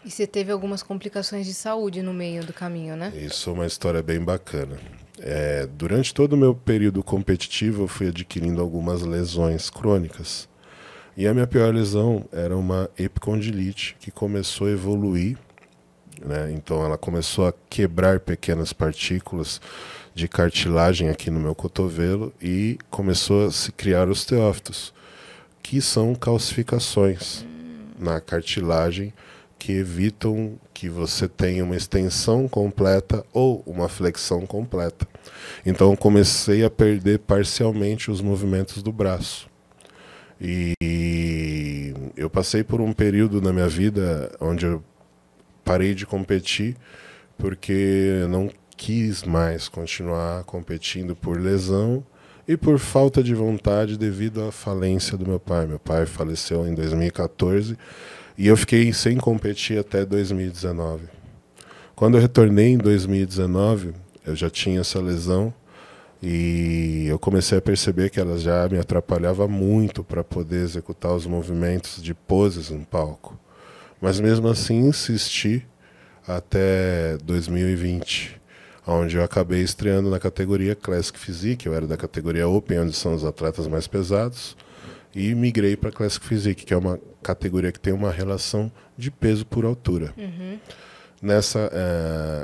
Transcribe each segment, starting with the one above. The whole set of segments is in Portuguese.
E você teve algumas complicações de saúde no meio do caminho, né? Isso é uma história bem bacana. Durante todo o meu período competitivo, eu fui adquirindo algumas lesões crônicas. E a minha pior lesão era uma epicondilite, que começou a evoluir, né? Então ela começou a quebrar pequenas partículas de cartilagem aqui no meu cotovelo e começou a se criar osteófitos, que são calcificações na cartilagem que evitam que você tenha uma extensão completa ou uma flexão completa. Então eu comecei a perder parcialmente os movimentos do braço. E eu passei por um período na minha vida onde eu parei de competir porque eu não quis mais continuar competindo por lesão e por falta de vontade devido à falência do meu pai. Meu pai faleceu em 2014 e eu fiquei sem competir até 2019. Quando eu retornei em 2019, eu já tinha essa lesão e eu comecei a perceber que ela já me atrapalhava muito para poder executar os movimentos de poses no palco. Mas mesmo assim insisti até 2020, onde eu acabei estreando na categoria Classic Physique. Eu era da categoria Open, onde são os atletas mais pesados, e migrei para Classic Physique, que é uma categoria que tem uma relação de peso por altura. Nessa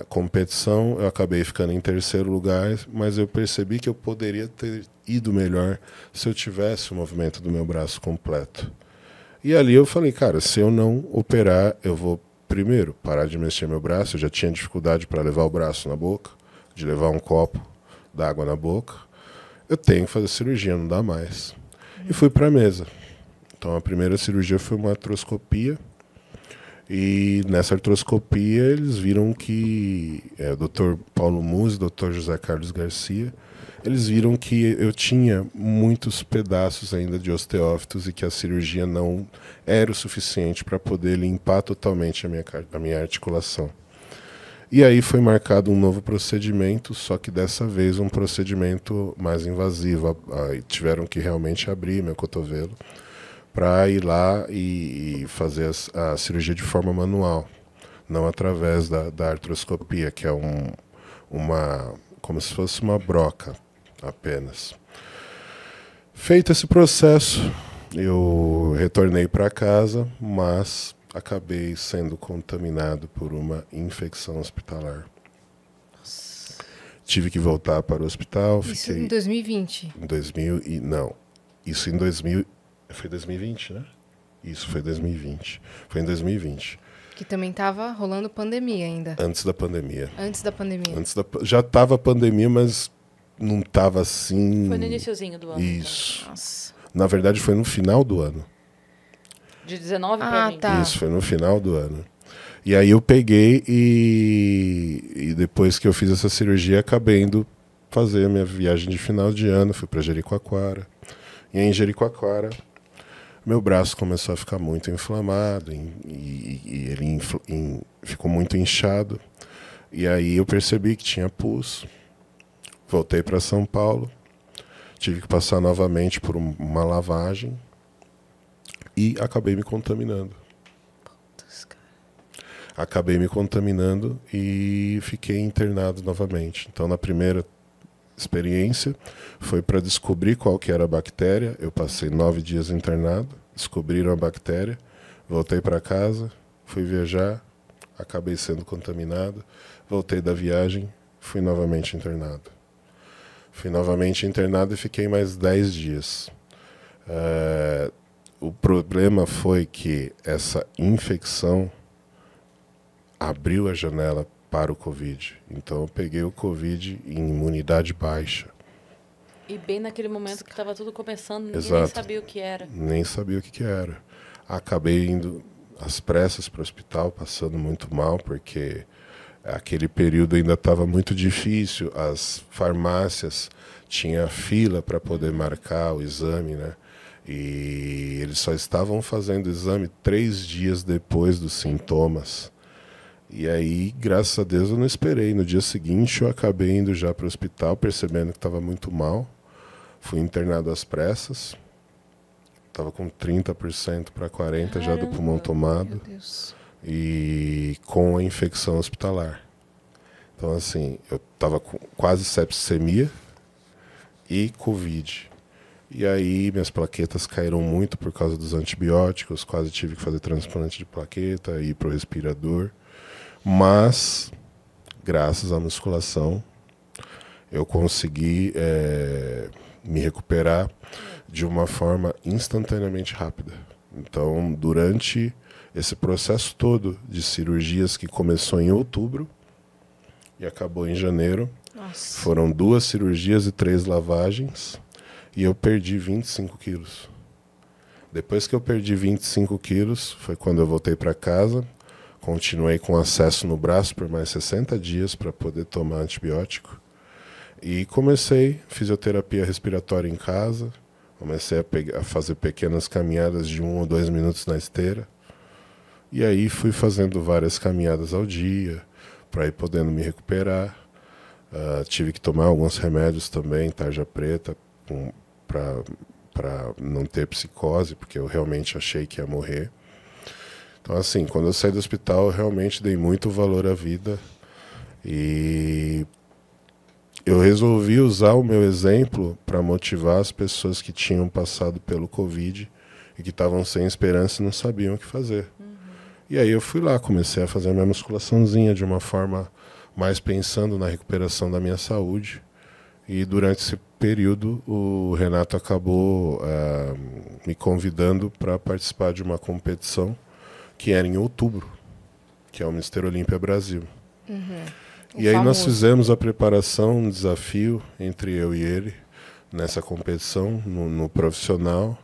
competição eu acabei ficando em terceiro lugar, mas eu percebi que eu poderia ter ido melhor se eu tivesse o movimento do meu braço completo. E ali eu falei, cara, se eu não operar, eu vou primeiro parar de mexer meu braço. Eu já tinha dificuldade para levar o braço na boca, de levar um copo d'água na boca. Eu tenho que fazer cirurgia, não dá mais. E fui para a mesa. Então a primeira cirurgia foi uma artroscopia. E nessa artroscopia eles viram que o Dr. Paulo Musi, Dr. José Carlos Garcia, eles viram que eu tinha muitos pedaços ainda de osteófitos e que a cirurgia não era o suficiente para poder limpar totalmente a minha articulação. E aí foi marcado um novo procedimento, só que dessa vez um procedimento mais invasivo. Tiveram que realmente abrir meu cotovelo para ir lá e fazer a cirurgia de forma manual, não através da artroscopia, que é como se fosse uma broca apenas. Feito esse processo, eu retornei para casa, mas acabei sendo contaminado por uma infecção hospitalar. Nossa. Tive que voltar para o hospital. Isso em 2020? Em 2000 e não. Isso em 2000. Foi 2020, né? Isso foi 2020. Foi em 2020. Que também estava rolando pandemia ainda. Antes da pandemia. Antes da pandemia. Já estava pandemia, mas não estava assim. Foi no iniciozinho do ano. Isso. Então. Nossa. Na verdade, foi no final do ano. De 19 para 20. Tá. Isso, foi no final do ano. E aí eu peguei e depois que eu fiz essa cirurgia, acabei indo fazer a minha viagem de final de ano. Fui para Jericoacoara. E em Jericoacoara, meu braço começou a ficar muito inflamado e ele ficou muito inchado. E aí eu percebi que tinha pus. Voltei para São Paulo. Tive que passar novamente por uma lavagem. E acabei me contaminando. Acabei me contaminando e fiquei internado novamente. Então, na primeira experiência, foi para descobrir qual que era a bactéria. Eu passei 9 dias internado, descobriram a bactéria, voltei para casa, fui viajar, acabei sendo contaminado, voltei da viagem, fui novamente internado. Fui novamente internado e fiquei mais 10 dias. O problema foi que essa infecção abriu a janela para o Covid. Então eu peguei o Covid em imunidade baixa. E bem naquele momento que estava tudo começando, ninguém Exato. nem sabia o que era. Nem sabia o que era. Acabei indo às pressas para o hospital, passando muito mal, porque aquele período ainda estava muito difícil. As farmácias tinham fila para poder marcar o exame, né? E eles só estavam fazendo o exame 3 dias depois dos sintomas. E aí, graças a Deus, eu não esperei. No dia seguinte, eu acabei indo já para o hospital, percebendo que estava muito mal. Fui internado às pressas. Estava com 30% para 40% já do pulmão tomado. Meu Deus. E e com a infecção hospitalar. Então, assim, eu estava com quase septicemia e Covid. E aí minhas plaquetas caíram muito por causa dos antibióticos, quase tive que fazer transplante de plaqueta, ir para o respirador. Mas, graças à musculação, eu consegui me recuperar de uma forma instantaneamente rápida. Então, durante esse processo todo de cirurgias que começou em outubro e acabou em janeiro, Nossa. foram 2 cirurgias e 3 lavagens, e eu perdi 25 quilos. Depois que eu perdi 25 quilos, foi quando eu voltei para casa, continuei com acesso no braço por mais 60 dias para poder tomar antibiótico, e comecei fisioterapia respiratória em casa, comecei a fazer pequenas caminhadas de 1 ou 2 minutos na esteira, e aí fui fazendo várias caminhadas ao dia, para ir podendo me recuperar. Tive que tomar alguns remédios também, tarja preta, para não ter psicose, porque eu realmente achei que ia morrer. Então, assim, quando eu saí do hospital, eu realmente dei muito valor à vida. E eu resolvi usar o meu exemplo para motivar as pessoas que tinham passado pelo Covid e que estavam sem esperança e não sabiam o que fazer. E aí eu fui lá, comecei a fazer a minha musculaçãozinha de uma forma mais pensando na recuperação da minha saúde. E durante esse período o Renato acabou me convidando para participar de uma competição que era em outubro, que é o Mister Olímpia Brasil. E aí nós fizemos a preparação, um desafio entre eu e ele nessa competição, no profissional.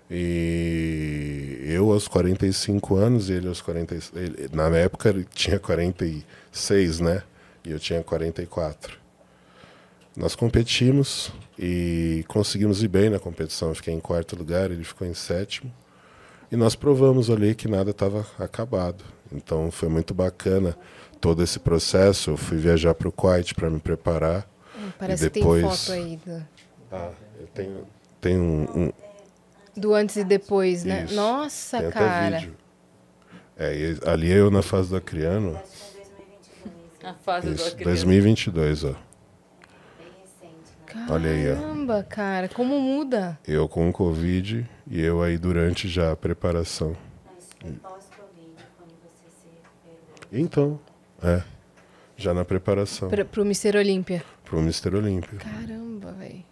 E eu aos 45 anos, ele aos 46. Na época ele tinha 46, né? E eu tinha 44. Nós competimos e conseguimos ir bem na competição. Eu fiquei em 4º lugar, ele ficou em 7º. E nós provamos ali que nada estava acabado. Então foi muito bacana todo esse processo. Eu fui viajar para o Kuwait para me preparar. Parece e depois... que tem foto aí eu tenho um do antes e depois, né? Isso. Nossa, tem até cara. vídeo. Ali eu na fase do Acriano. A fase do Isso, criança. 2022, ó. Olha aí, ó. Caramba, cara, como muda? Eu com o Covid e eu aí durante já a preparação. Mas foi pós-Covid, quando você se recuperou. Então, já na preparação Pro Mister Olímpia. pro Mister Olímpia. Caramba, velho.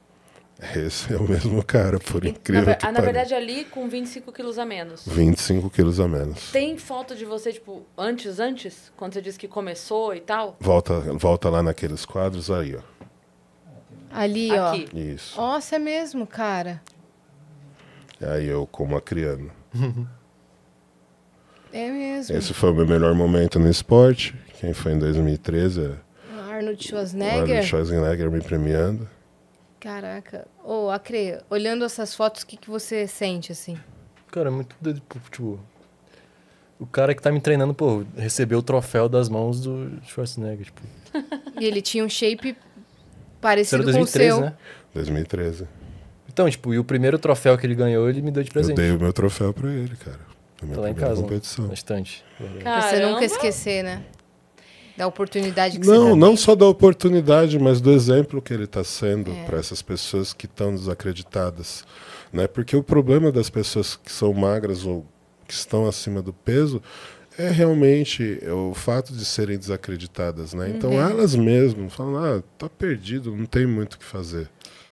Esse é o mesmo cara, por incrível que Na pareça. verdade, ali com 25 quilos a menos. 25 quilos a menos. Tem foto de você, tipo, antes? Quando você disse que começou e tal? Volta lá naqueles quadros aí, ó. Ali, Aqui. Isso. Nossa, é mesmo, cara. Aí eu como Acriano. É mesmo. Esse foi o meu melhor momento no esporte. Quem foi em 2013? Arnold Arnold Schwarzenegger. Schwarzenegger me premiando. Caraca. Ô, Acre, olhando essas fotos, o que, que você sente, assim? Cara, é muito doido, tipo... O cara que tá me treinando, pô, recebeu o troféu das mãos do Schwarzenegger, tipo... E ele tinha um shape Isso parecido era com o 2013, seu. né? 2013. Então, tipo, e o primeiro troféu que ele ganhou, ele me deu de presente. Eu dei o meu troféu pra ele, cara. Na minha Tá lá em primeira casa, competição. na estante. Pra você Caramba. nunca esquecer, né? Da oportunidade que Não, você não só da oportunidade, mas do exemplo que ele está sendo É. para essas pessoas que estão desacreditadas, né? Porque o problema das pessoas que são magras ou que estão acima do peso é realmente o fato de serem desacreditadas, né? Então elas mesmas falam, tá perdido, não tem muito o que fazer.